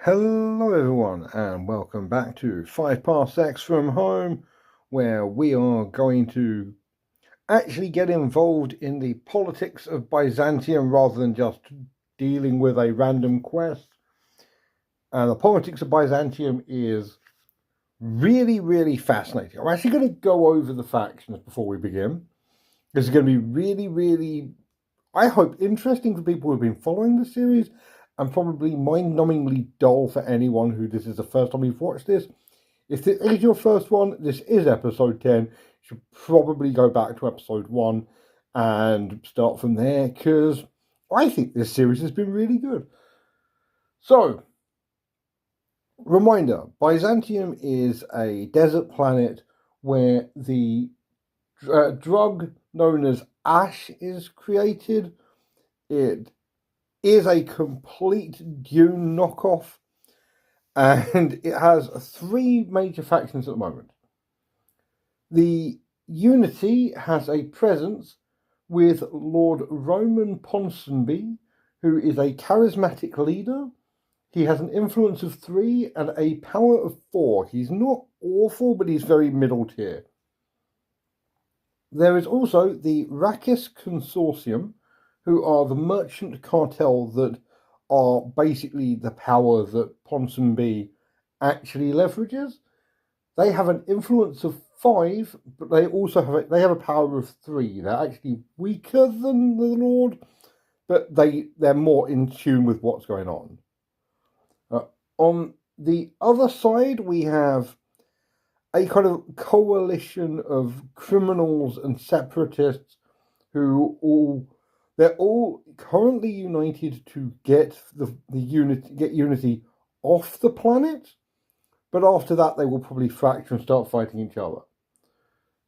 Hello everyone and welcome back to 5 Parsecs from Home, where we are going to actually get involved in the politics of Byzantium rather than just dealing with a random quest. And the politics of Byzantium is really fascinating. I'm actually going to go over the factions before we begin. This is going to be really, I hope, interesting for people who have been following the series, and probably mind-numbingly dull for anyone who this is the first time you've watched this. If this is your first one, this is episode 10. You should probably go back to episode 1 and start from there, because I think this series has been really good. So, reminder, Byzantium is a desert planet where the drug known as ash is created. It is a complete Dune knockoff, and it has 3 major factions at the moment. The Unity has a presence with Lord Roman Ponsonby, who is a charismatic leader. He has an influence of 3 and a power of 4. He's not awful, but he's very middle tier. There is also the Rakis Consortium, who are the merchant cartel that are basically the power that Ponsonby actually leverages. They have an influence of 5, but they also have a power of 3. They're actually weaker than the Lord, but they're more in tune with what's going on. On the other side, we have a kind of coalition of criminals and separatists who they're all currently united to get Unity off the planet, but after that they will probably fracture and start fighting each other.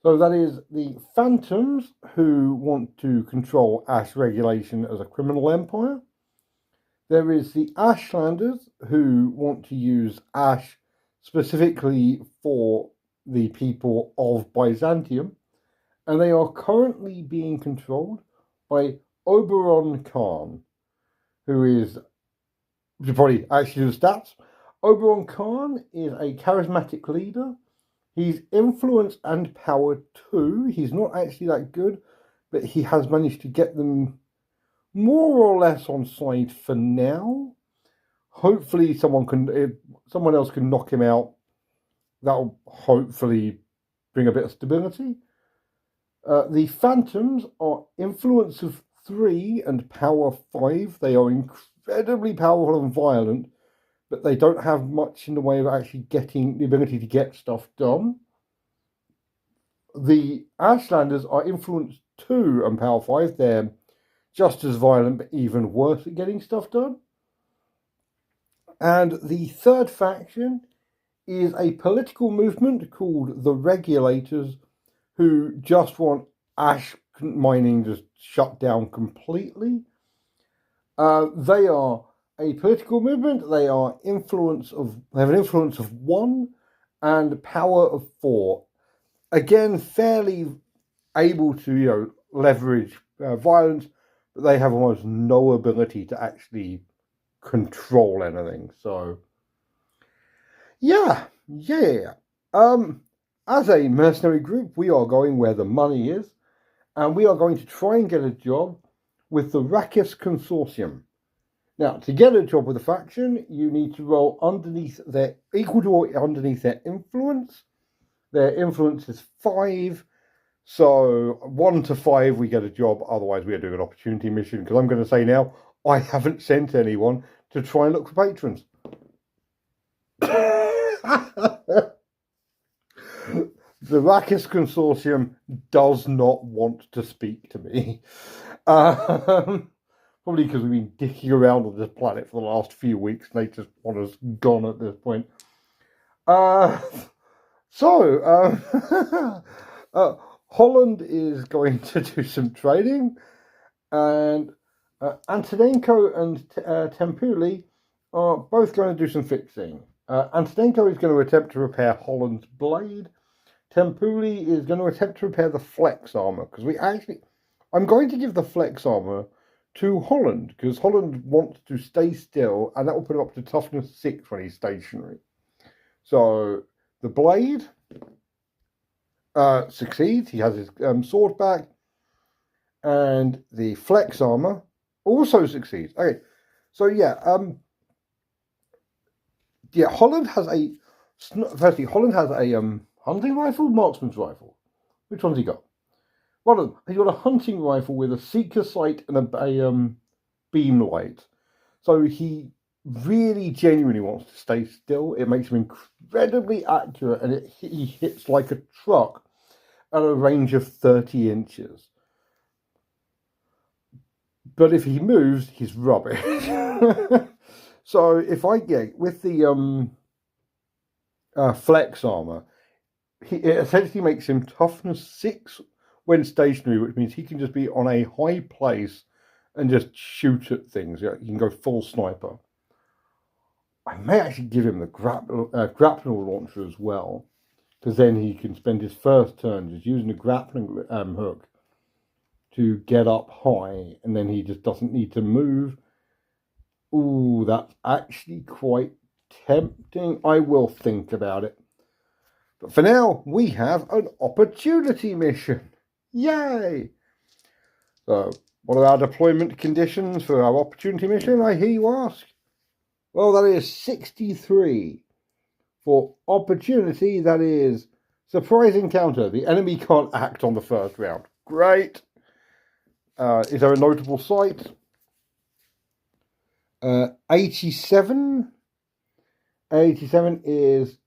So that is the Phantoms, who want to control Ash regulation as a criminal empire. There is the Ashlanders, who want to use Ash specifically for the people of Byzantium, and they are currently being controlled by Oberon Khan, who is, you probably actually do the stats. Oberon Khan is a charismatic leader. He's influence and power 2. He's not actually that good, but he has managed to get them more or less on side for now. Hopefully someone else can knock him out. That'll hopefully bring a bit of stability. The Phantoms are influence of 3 and power 5. They are incredibly powerful and violent, but they don't have much in the way of actually getting the ability to get stuff done. The Ashlanders are influence 2 and power 5. They're just as violent, but even worse at getting stuff done. And the third faction is a political movement called the Regulators, who just want ash mining just shut down completely. They are a political movement. They have an influence of 1 and power of 4. Again, fairly able to leverage violence, but they have almost no ability to actually control anything. So yeah. As a mercenary group, we are going where the money is, and we are going to try and get a job with the Rakis Consortium. Now, to get a job with a faction, you need to roll equal to or underneath their influence. Their influence is 5, so 1 to 5 we get a job, otherwise we are doing an opportunity mission, because I'm going to say now, I haven't sent anyone to try and look for patrons. The Rakis Consortium does not want to speak to me. Probably because we've been dicking around on this planet for the last few weeks and they just want us gone at this point. Holland is going to do some trading, and Antonenko and Tempuli are both going to do some fixing. Antonenko is going to attempt to repair Holland's blade. Tempuli is going to attempt to repair the flex armor, because I'm going to give the flex armor to Holland, because Holland wants to stay still, and that will put him up to toughness 6 when he's stationary. So the blade succeeds. He has his sword back, and the flex armor also succeeds. Okay, so yeah, Holland has a hunting rifle, marksman's rifle. Which one's he got? One of them. He's got a hunting rifle with a seeker sight and a beam light. So he really genuinely wants to stay still. It makes him incredibly accurate, and he hits like a truck at a range of 30 inches. But if he moves, he's rubbish. So if I get with the flex armor, it essentially makes him toughness 6 when stationary, which means he can just be on a high place and just shoot at things. Yeah, you can go full sniper. I may actually give him the grapnel launcher as well, because then he can spend his first turn just using the grappling hook to get up high, and then he just doesn't need to move. Ooh, that's actually quite tempting. I will think about it. But for now, we have an opportunity mission. Yay! So, what are our deployment conditions for our opportunity mission, I hear you ask? Well, that is 63. For opportunity, that is surprise encounter. The enemy can't act on the first round. Great! Is there a notable sight? 87. 87 is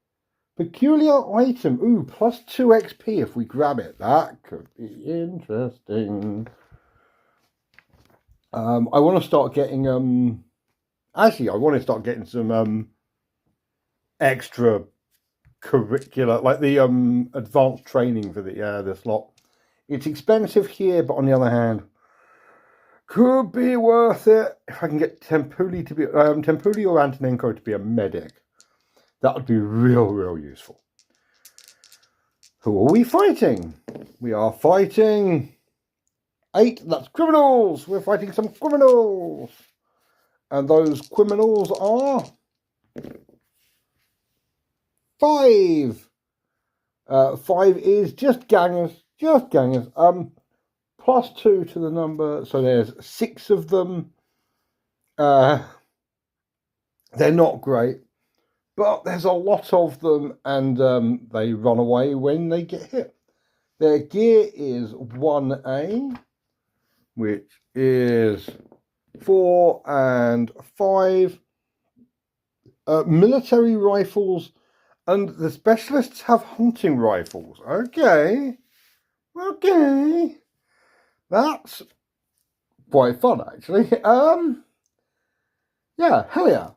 peculiar item. Ooh, plus 2 XP if we grab it. That could be interesting. I want to start getting actually I want to start getting some extra curricular, like the advanced training for the this lot. It's expensive here, but on the other hand, could be worth it if I can get Tempuli to be Tempuli or Antonenko to be a medic. That would be real useful. Who are we fighting? We are fighting 8. That's criminals. We're fighting some criminals, and those criminals are 5. 5 is just gangers. Just gangers. Plus 2 to the number, so there's 6 of them. They're not great, but there's a lot of them, and they run away when they get hit. Their gear is 1A, which is 4 and 5. Military rifles, and the specialists have hunting rifles. Okay. That's quite fun, actually. Yeah, hell yeah.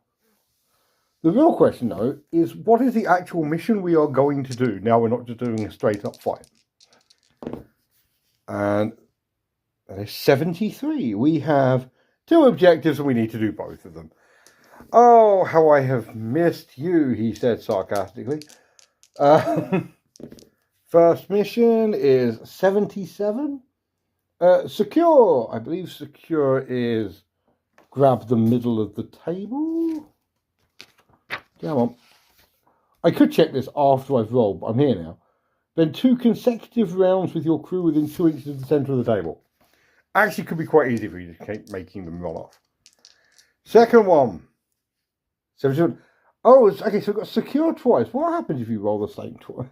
The real question, though, is what is the actual mission we are going to do? Now we're not just doing a straight-up fight. And that is 73. We have 2 objectives, and we need to do both of them. Oh, how I have missed you, he said sarcastically. First mission is 77. Secure. I believe secure is grab the middle of the table. Come on. I could check this after I've rolled, but I'm here now. Then 2 consecutive rounds with your crew within 2 inches of the centre of the table. Actually, could be quite easy for you to keep making them run off. Second one. 77. Oh, okay, so we've got secure twice. What happens if you roll the same twice?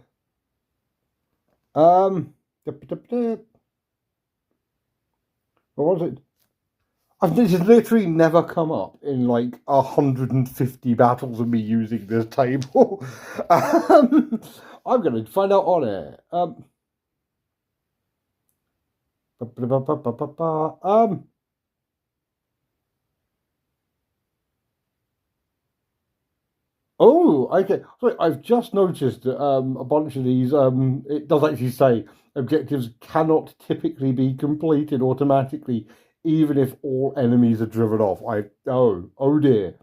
What was it? This has literally never come up in like 150 battles of me using this table. I'm going to find out on air. Oh, okay. Sorry, I've just noticed that a bunch of these, it does actually say objectives cannot typically be completed automatically, even if all enemies are driven off. Oh dear.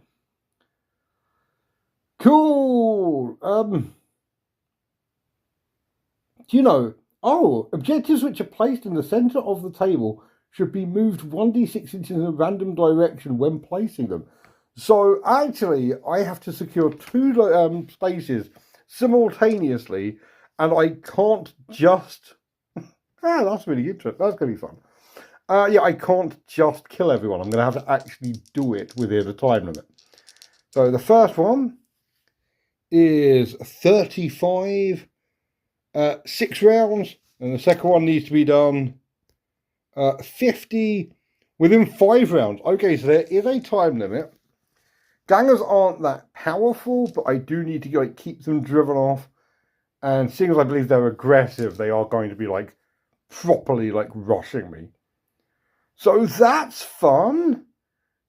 Cool. Do you know? Oh, objectives which are placed in the center of the table should be moved 1d6 inches in a random direction when placing them. So actually, I have to secure two spaces simultaneously, and I can't just... that's really interesting. That's going to be fun. Yeah, I can't just kill everyone. I'm going to have to actually do it within a time limit. So the first one is 35, 6 rounds, and the second one needs to be done 50 within 5 rounds. Okay, so there is a time limit. Gangers aren't that powerful, but I do need to like keep them driven off. And seeing as I believe they're aggressive, they are going to be like properly like rushing me. So that's fun.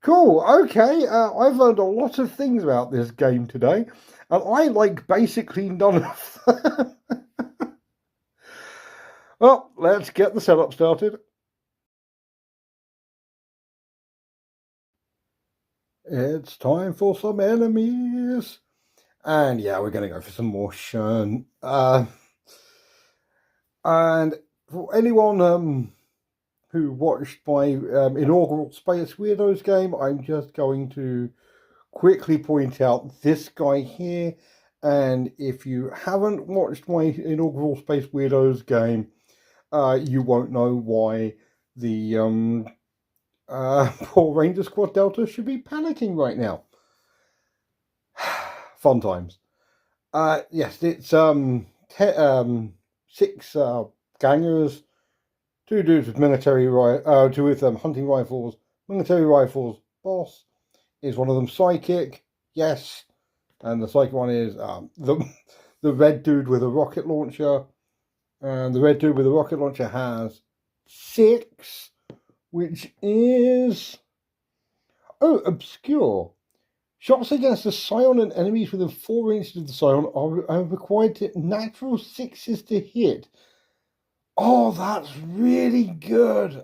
Cool. Okay, I've learned a lot of things about this game today, and I like basically none of them. Well, let's get the setup started. It's time for some enemies. And yeah, we're going to go for some more Shurn. And for anyone who watched my inaugural Space Weirdos game, I'm just going to quickly point out this guy here. And if you haven't watched my inaugural Space Weirdos game, you won't know why the poor Ranger Squad Delta should be panicking right now. Fun times. Yes, it's 6 gangers, 2 dudes with two with hunting rifles, military rifles. Boss is one of them psychic. Yes, and the psychic one is the red dude with a rocket launcher, and the red dude with a rocket launcher has 6, which is obscure. Shots against the Scion and enemies within 4 inches of the Scion are required to natural 6s to hit. Oh, that's really good.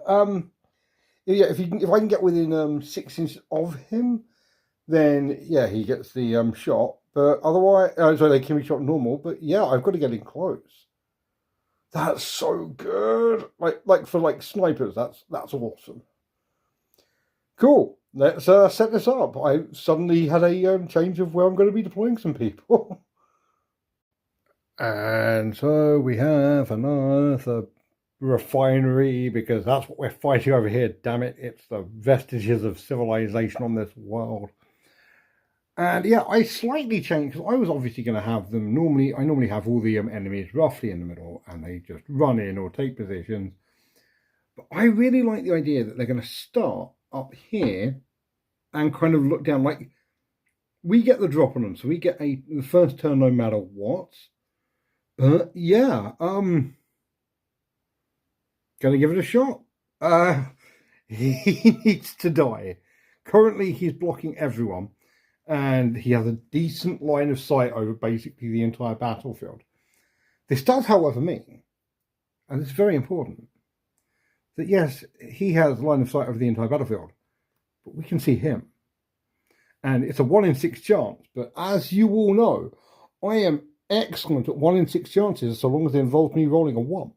Yeah, if I can get within 6 inches of him, then yeah, he gets the shot. But otherwise, sorry, they can be shot normal. But yeah, I've got to get in close. That's so good. Like for like snipers, that's awesome. Cool. Let's set this up. I suddenly had a change of where I'm going to be deploying some people. And so we have another refinery, because that's what we're fighting over here. Damn it, it's the vestiges of civilization on this world. And yeah, I slightly changed, because I was obviously going to have them I normally have all the enemies roughly in the middle, and they just run in or take positions. But I really like the idea that they're going to start up here and kind of look down. Like, we get the drop on them, so we get the first turn no matter what. But yeah, gonna give it a shot. He needs to die. Currently, he's blocking everyone, and he has a decent line of sight over basically the entire battlefield. This does, however, mean, and it's very important, that yes, he has line of sight over the entire battlefield, but we can see him. And it's a 1 in 6 chance, but as you all know, I am excellent at 1 in 6 chances, so long as it involves me rolling a 1.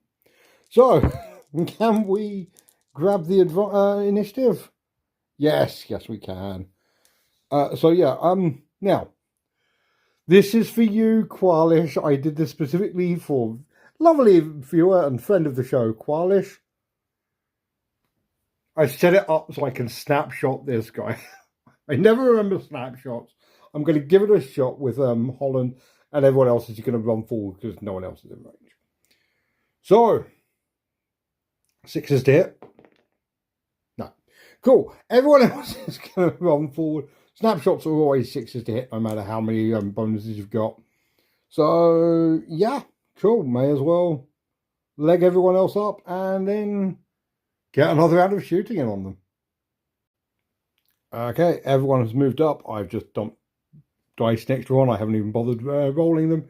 So, can we grab the initiative? Yes, we can. So yeah, now, this is for you, Qualish. I did this specifically for lovely viewer and friend of the show, Qualish. I set it up so I can snapshot this guy. I never remember snapshots. I'm going to give it a shot with Holland, and everyone else is going to run forward because no one else is in range. So, 6s to hit. No. Cool. Everyone else is going to run forward. Snapshots are always 6s to hit, no matter how many bonuses you've got. So, yeah. Cool. May as well leg everyone else up and then get another round of shooting in on them. Okay, everyone has moved up. I've just dumped dice next to one. I haven't even bothered rolling them.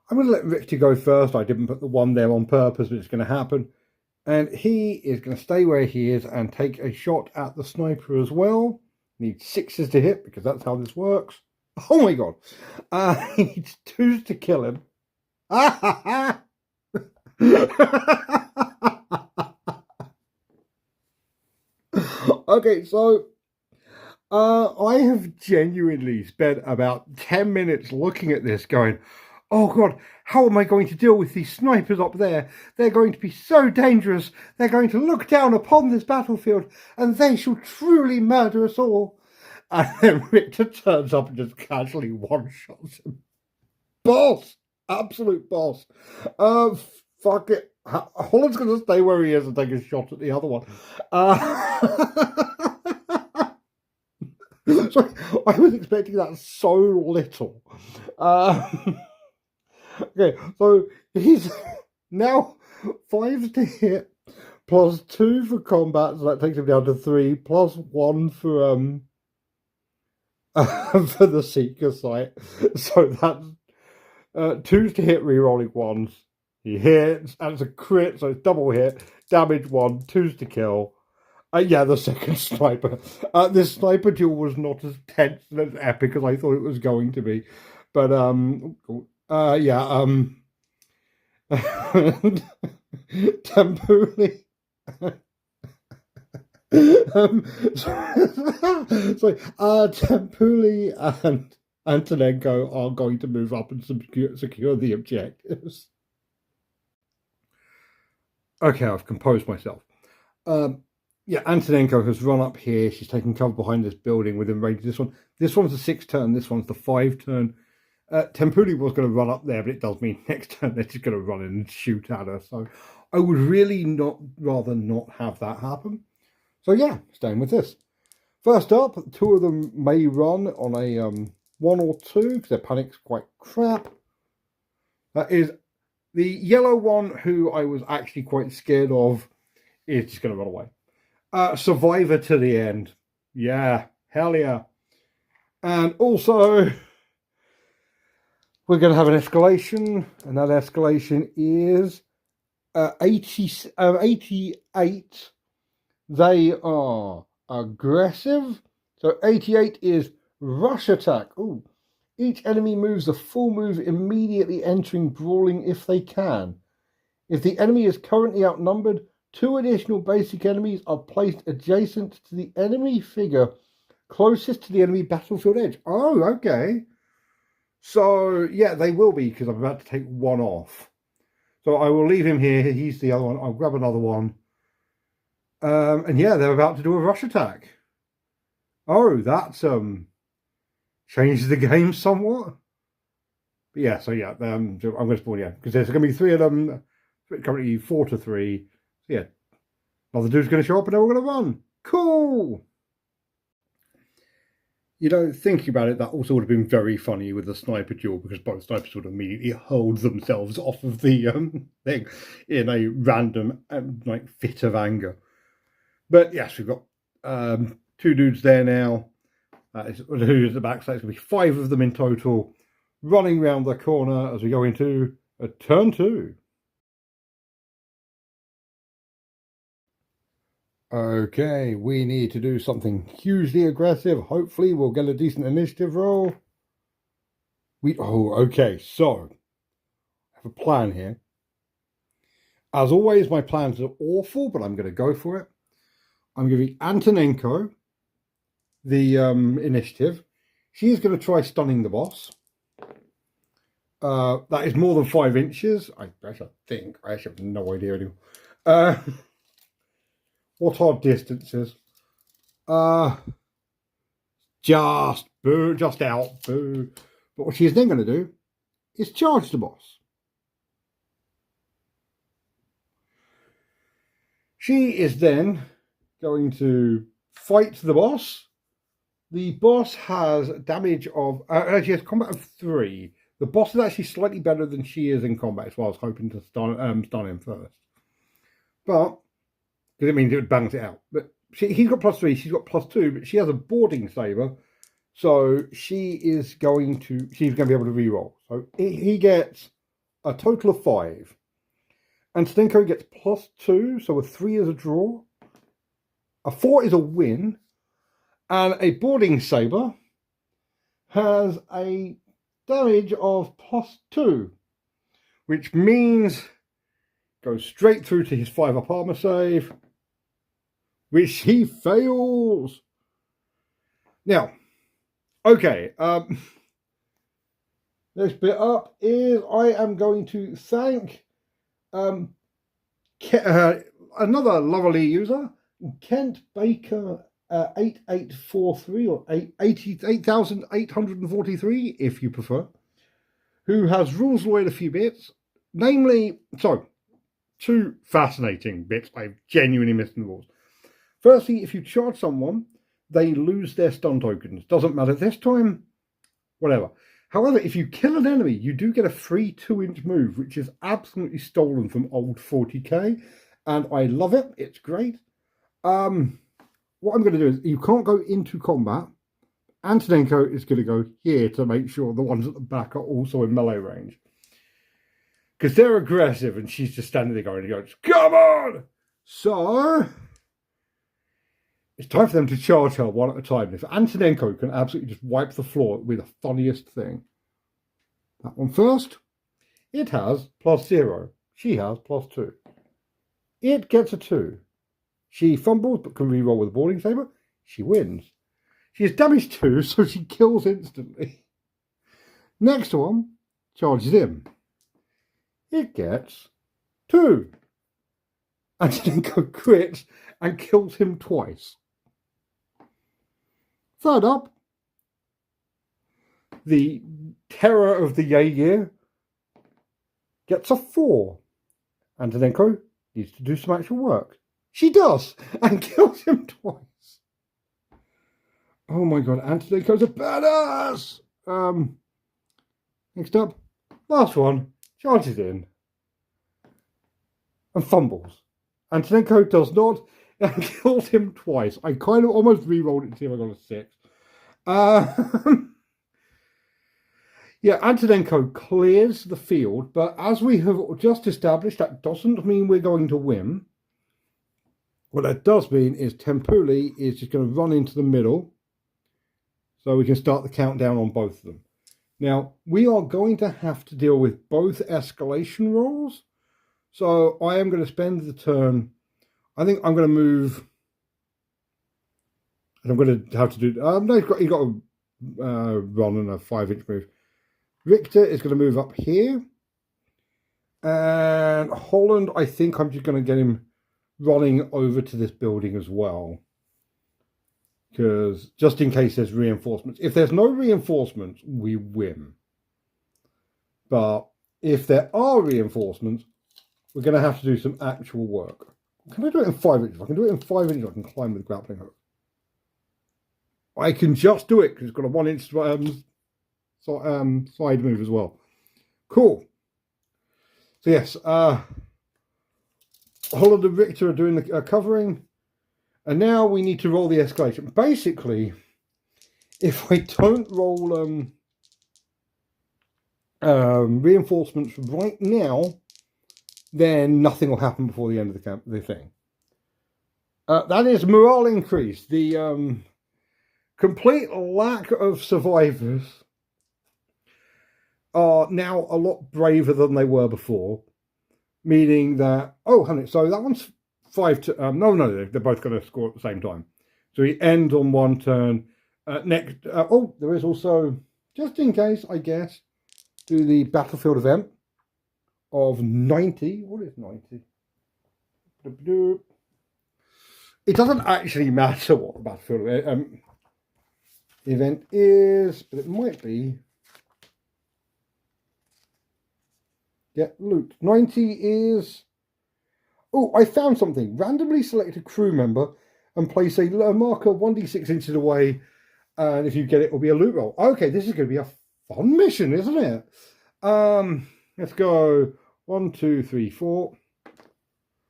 I'm going to let Richter go first. I didn't put the 1 there on purpose, but it's going to happen. And he is going to stay where he is and take a shot at the sniper as well. Needs 6s to hit, because that's how this works. Oh my god. He needs 2s to kill him. Okay, so I have genuinely spent about 10 minutes looking at this going, oh God, how am I going to deal with these snipers up there? They're going to be so dangerous. They're going to look down upon this battlefield and they shall truly murder us all. And then Richter turns up and just casually one-shots him. Boss! Absolute boss. Fuck it. Holland's going to stay where he is and take a shot at the other one. Sorry, I was expecting that so little. Okay, so he's now 5 to hit, plus 2 for combat, so that takes him down to 3, plus 1 for for the seeker sight. So that's 2's to hit, re-rolling 1s. He hits, and it's a crit, so it's double hit, damage 1, 2's to kill. Yeah, the second sniper. This sniper duel was not as tense and as epic as I thought it was going to be. But, yeah, Tempuli. Tempuli and Antonenko are going to move up and secure the objectives. Okay, I've composed myself. Yeah, Antonenko has run up here. She's taken cover behind this building within range of this one. This one's the 6 turn. This one's the 5 turn. Tempuli was going to run up there, but it does mean next turn they're just going to run in and shoot at her. So I would really rather not have that happen. So yeah, staying with this. First up, 2 of them may run on a 1 or 2 because their panic's quite crap. That is the yellow one, who I was actually quite scared of, is just going to run away. Survivor to the end. Yeah, hell yeah. And also, we're going to have an escalation, and that escalation is 88. They are aggressive. So 88 is rush attack. Ooh. Each enemy moves a full move, immediately entering brawling if they can. If the enemy is currently outnumbered, 2 additional basic enemies are placed adjacent to the enemy figure closest to the enemy battlefield edge. Oh, okay. So, yeah, they will be, because I'm about to take 1 off. So I will leave him here. He's the other one. I'll grab another one. And yeah, they're about to do a rush attack. Oh, that's changes the game somewhat. But yeah, so yeah, I'm going to spawn, yeah, because there's going to be 3 of them. Currently 4 to 3. So yeah, another dude's going to show up and then we're going to run. Cool. You know, thinking about it, that also would have been very funny with the sniper duel, because both snipers would immediately hold themselves off of the thing in a random like fit of anger. But yes, we've got 2 dudes there now. That is who's at the back, so it's going to be 5 of them in total, running round the corner as we go into a turn 2. Okay, we need to do something hugely aggressive. Hopefully we'll get a decent initiative roll. Okay, so I have a plan here. As always, my plans are awful, but I'm going to go for it. I'm giving Antonenko the initiative. She's going to try stunning the boss. That is more than 5 inches. I think. I actually have no idea anymore. What are distances? Just boo, just out, boo. But what she's then going to do is charge the boss. She is then going to fight the boss. The boss has damage of, she has combat of 3. The boss is actually slightly better than she is in combat, so I was hoping to stun him first. But, because it means it would balance it out. But he's got plus 3, she's got plus 2, but she has a boarding saber, so she's going to be able to reroll. So he gets a total of 5. And Stinko gets plus 2, so a 3 is a draw. A 4 is a win. And a boarding saber has a damage of plus 2, which means goes straight through to his 5-up armor save, which he fails. Now, okay, next bit up is I am going to thank another lovely user, Kent Baker 8843 or 88,843 if you prefer, who has rules away a few bits, namely, so two fascinating bits I've genuinely missed in the rules. Firstly, if you charge someone, they lose their stun tokens. Doesn't matter this time, whatever. However, if you kill an enemy, you do get a free 2-inch move, which is absolutely stolen from old 40k, and I love it. It's great. What I'm going to do is, you can't go into combat. Antonenko is going to go here to make sure the ones at the back are also in melee range. Because they're aggressive, and she's just standing there going, come on! So, it's time for them to charge her one at a time. If Antonenko can absolutely just wipe the floor, it will be the funniest thing. That one first. It has +0. She has +2. It gets a 2. She fumbles but can reroll with a boarding saber. She wins. She is damage 2, so she kills instantly. Next one charges him. It gets 2. Antonenko crits and kills him twice. Third up, the terror of the Jaeger gets a 4. Antonenko needs to do some actual work. She does, and kills him twice. Oh my god, Antonenko's a badass! Next up, last one, charges in and fumbles. Antonenko does not, and kills him twice. I kind of almost re-rolled it to see if I got a 6. Yeah, Antonenko clears the field, but as we have just established, that doesn't mean we're going to win. What that does mean is Tempuli is just going to run into the middle, so we can start the countdown on both of them. Now, we are going to have to deal with both escalation rolls, so I am going to spend the turn. I think I'm going to move, and I'm going to have to do. No, he's got a run and a 5-inch move. Richter is going to move up here, and Holland, I think I'm just going to get him running over to this building as well, because just in case there's reinforcements. If there's no reinforcements, we win. But if there are reinforcements, we're going to have to do some actual work. Can I do it in 5 inches? If I can do it in 5 inches, I can climb with grappling hook. I can just do it because it's got a 1-inch side move as well. Cool. So yes, Holland and Richter are doing the covering, and now we need to roll the escalation. Basically, if I don't roll reinforcements right now, then nothing will happen before the end of the thing. That is morale increase. The complete lack of survivors are now a lot braver than they were before. Meaning that, oh, honey, so that one's 5 to, no, they're both going to score at the same time. So we end on one turn. Next, there is also, just in case, I guess, do the battlefield event of 90. What is 90? It doesn't actually matter what the battlefield event is, but it might be. Yeah, loot. 90 is... Oh, I found something. Randomly select a crew member and place a marker 1d6 inches away. And if you get it, it'll be a loot roll. Okay, this is going to be a fun mission, isn't it? Let's go. 1, 2, 3, 4.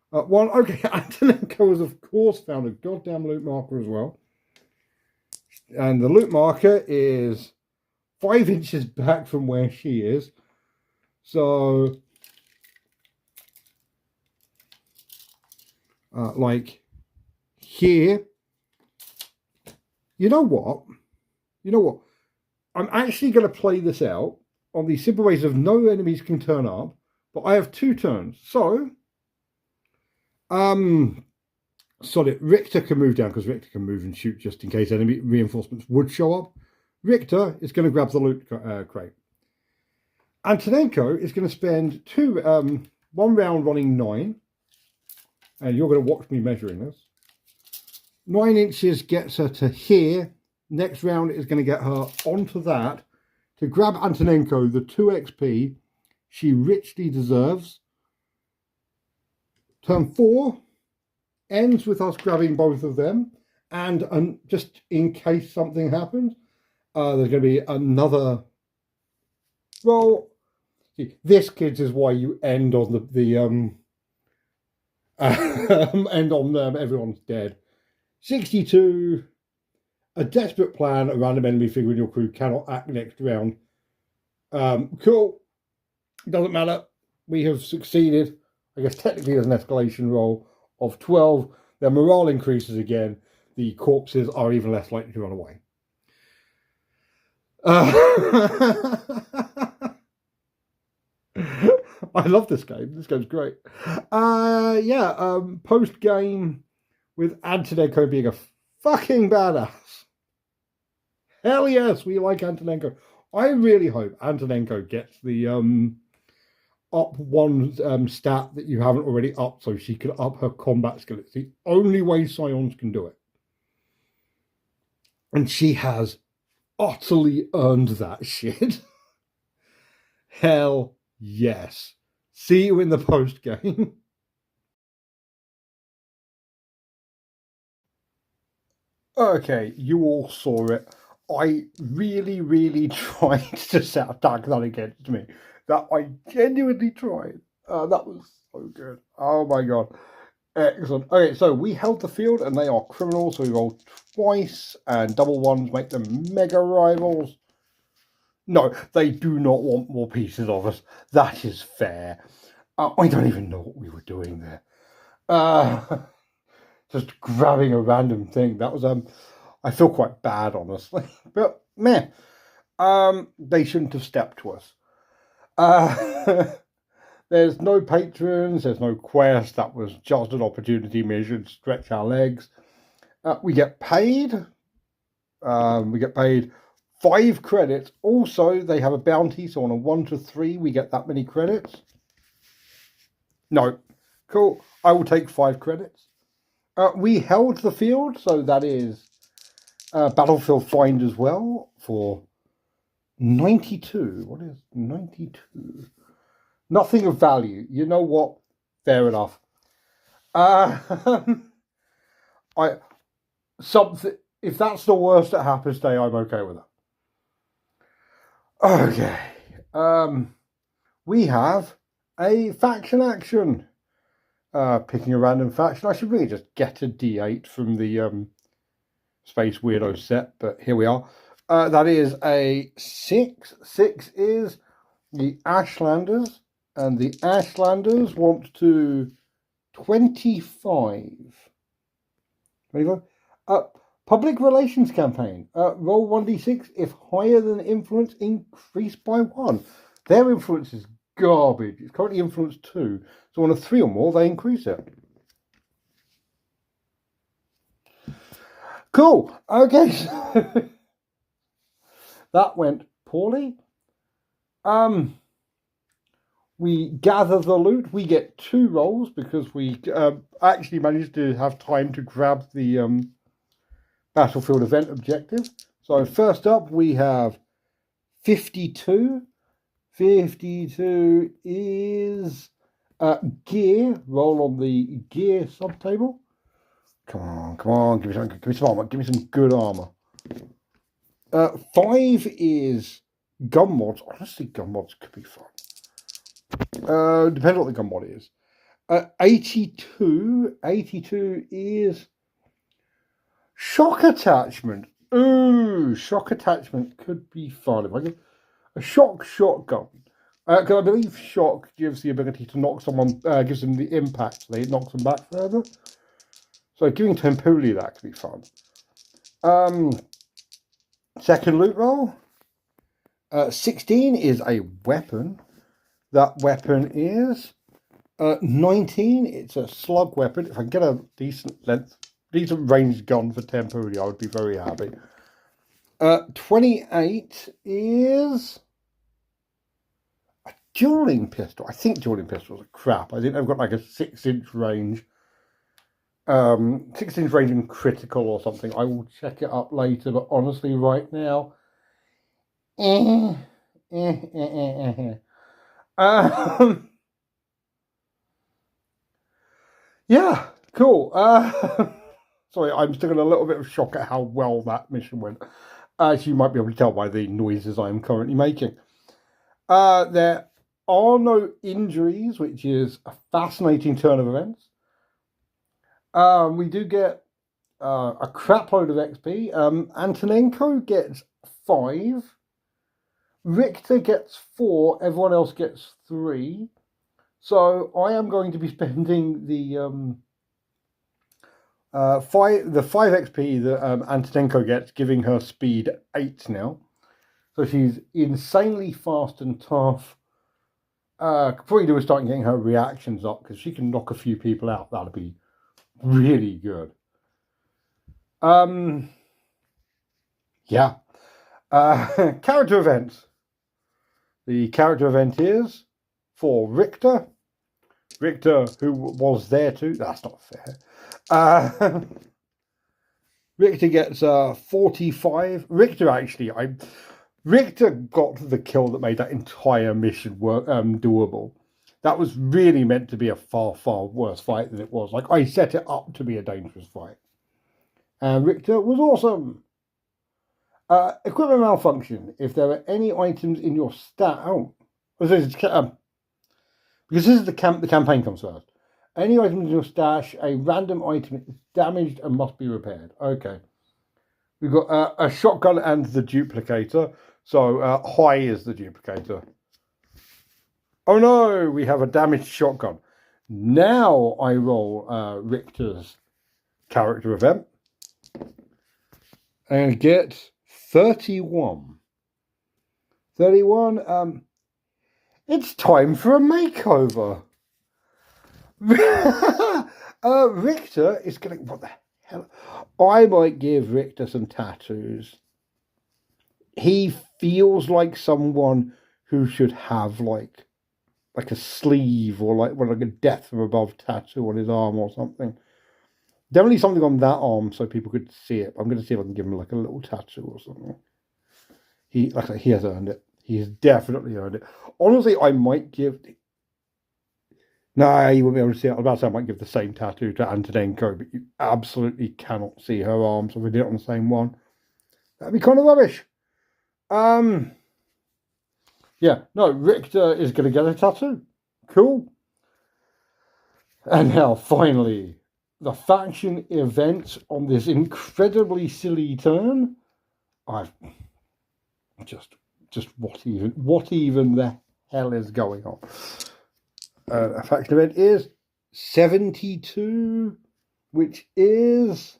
1. Okay, Antonenko has, of course, found a goddamn loot marker as well. And the loot marker is 5 inches back from where she is. So, like here, you know what? I'm actually going to play this out on the simple basis of no enemies can turn up, but I have 2 turns. So, Solid. Richter can move down because Richter can move and shoot just in case enemy reinforcements would show up. Richter is going to grab the loot crate. Antonenko is going to spend one round running 9. And you're going to watch me measuring this. 9 inches gets her to here. Next round is going to get her onto that to grab Antonenko the 2 XP she richly deserves. Turn 4 ends with us grabbing both of them. And just in case something happens, there's going to be another roll. See, this, kids, is why you end on end on everyone's dead. 62. A desperate plan. A random enemy figure in your crew cannot act next round. Cool. Doesn't matter. We have succeeded. I guess technically there's an escalation roll of 12. Their morale increases again. The corpses are even less likely to run away. I love this game. This game's great. Post game with Antonenko being a fucking badass. Hell yes, we like Antonenko. I really hope Antonenko gets the up 1 stat that you haven't already upped, so she can up her combat skill. It's the only way Scions can do it. And she has utterly earned that shit. Hell yes. See you in the post game. Okay, you all saw it. I really, really tried to set a tag that against me. That I genuinely tried. That was so good. Oh my god. Excellent. Okay, so we held the field and they are criminals, so we rolled twice, and double ones make them mega rivals. No, they do not want more pieces of us. That is fair. I don't even know what we were doing there. Just grabbing a random thing. That was I feel quite bad, honestly. But meh. They shouldn't have stepped to us. There's no patrons, there's no quest. That was just an opportunity mission to stretch our legs. We get paid. We get paid 5 credits. Also, they have a bounty, so on a 1 to 3, we get that many credits. No. Cool. I will take 5 credits. We held the field, so that is battlefield find as well for 92. What is 92? Nothing of value. You know what? Fair enough. Something. If that's the worst that happens today, I'm okay with that. Okay. We have a faction action. Picking a random faction. I should really just get a D8 from the Space Weirdo set, but here we are. That is a 6. 6 is the Ashlanders, and the Ashlanders want to 25. 25. Public relations campaign. Roll 1d6. If higher than influence, increase by 1. Their influence is garbage. It's currently influence 2. So on a 3 or more, they increase it. Cool. Okay. So that went poorly. We gather the loot. We get 2 rolls because we actually managed to have time to grab the battlefield event objective. So first up, we have 52. 52 is gear. Roll on the gear subtable. Come on, give me some armor. Give me some good armor. 5 is gun mods. Honestly, gun mods could be fun. Depends on what the gun mod is. 82 is shock attachment. Ooh, shock attachment could be fun. If I get a shock shotgun. Because I believe shock gives the ability to knock someone, gives them the impact, so it knocks them back further. So giving Tempuli, that could be fun. Second loot roll. 16 is a weapon. That weapon is 19, it's a slug weapon. If I can get a decent length, decent range gun for temporarily, I would be very happy. 28 is a dueling pistol. I think dueling pistols are crap. I think they've got like a 6-inch range. 6-inch range and critical or something. I will check it up later, but honestly, right now, yeah, cool. Sorry, I'm still in a little bit of shock at how well that mission went. As you might be able to tell by the noises I am currently making. There are no injuries, which is a fascinating turn of events. We do get a crap load of XP. Antonenko gets 5. Richter gets 4. Everyone else gets 3. So I am going to be spending the 5 XP that Antonenko gets, giving her speed 8 now. So she's insanely fast and tough. Probably do is start getting her reactions up, because she can knock a few people out. That'll be really good. Yeah. Character events. The character event is for Richter. Richter, who was there too. That's not fair. Richter gets 45. Richter got the kill that made that entire mission doable. That was really meant to be a far, far worse fight than it was. Like, I set it up to be a dangerous fight. And Richter was awesome. Equipment malfunction. If there are any items in your because this is the campaign comes first. Any items in your stash, a random item is damaged and must be repaired. Okay. We've got a shotgun and the duplicator. So high is the duplicator. Oh no, we have a damaged shotgun. Now I roll Richter's character event. And get 31. 31, it's time for a makeover. Richter is going to... What the hell? I might give Richter some tattoos. He feels like someone who should have like a sleeve or like a death from above tattoo on his arm or something. Definitely something on that arm so people could see it. I'm going to see if I can give him like a little tattoo or something. He has earned it. He has definitely earned it. Honestly, I might give... No, you won't be able to see it. I was about to say I might give the same tattoo to Antonenko, but you absolutely cannot see her arm, so if we did it on the same one, that'd be kind of rubbish. Yeah, no, Richter is going to get a tattoo. Cool. And now, finally, the faction events on this incredibly silly turn. I've just what even the hell is going on? A faction event is 72, which is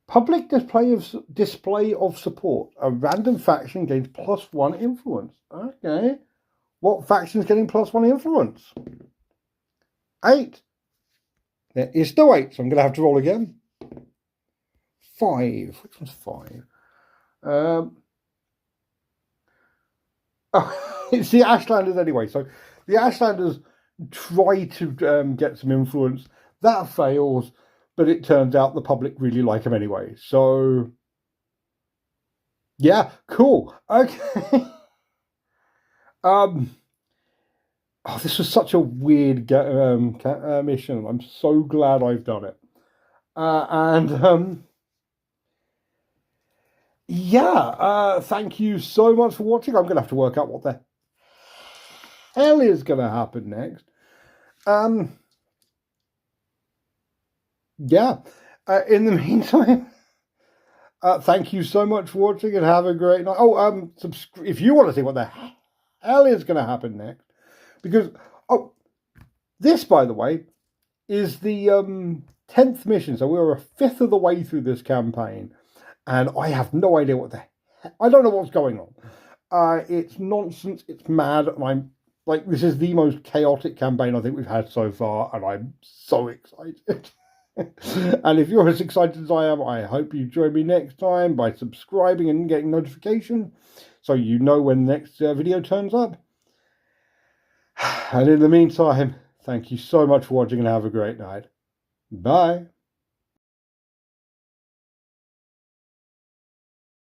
public display of support. A random faction gains +1 influence. Okay, what faction is getting +1 influence? 8. There is no 8, so I'm going to have to roll again. 5. Which one's 5? Oh, it's the Ashlanders anyway. So the Ashlanders try to get some influence. That fails, but it turns out the public really like them anyway. So, yeah, cool. Okay. Oh, this was such a weird mission. I'm so glad I've done it. Yeah, thank you so much for watching. I'm going to have to work out what the hell is going to happen next. Yeah, in the meantime, thank you so much for watching and have a great night. Oh, if you want to see what the hell is going to happen next, because, this, by the way, is the 10th mission. So we're a fifth of the way through this campaign. And I have no idea I don't know what's going on. It's nonsense. It's mad. And I'm Like, this is the most chaotic campaign I think we've had so far, and I'm so excited. And if you're as excited as I am, I hope you join me next time by subscribing and getting notification so you know when the next video turns up. And in the meantime, thank you so much for watching and have a great night. Bye.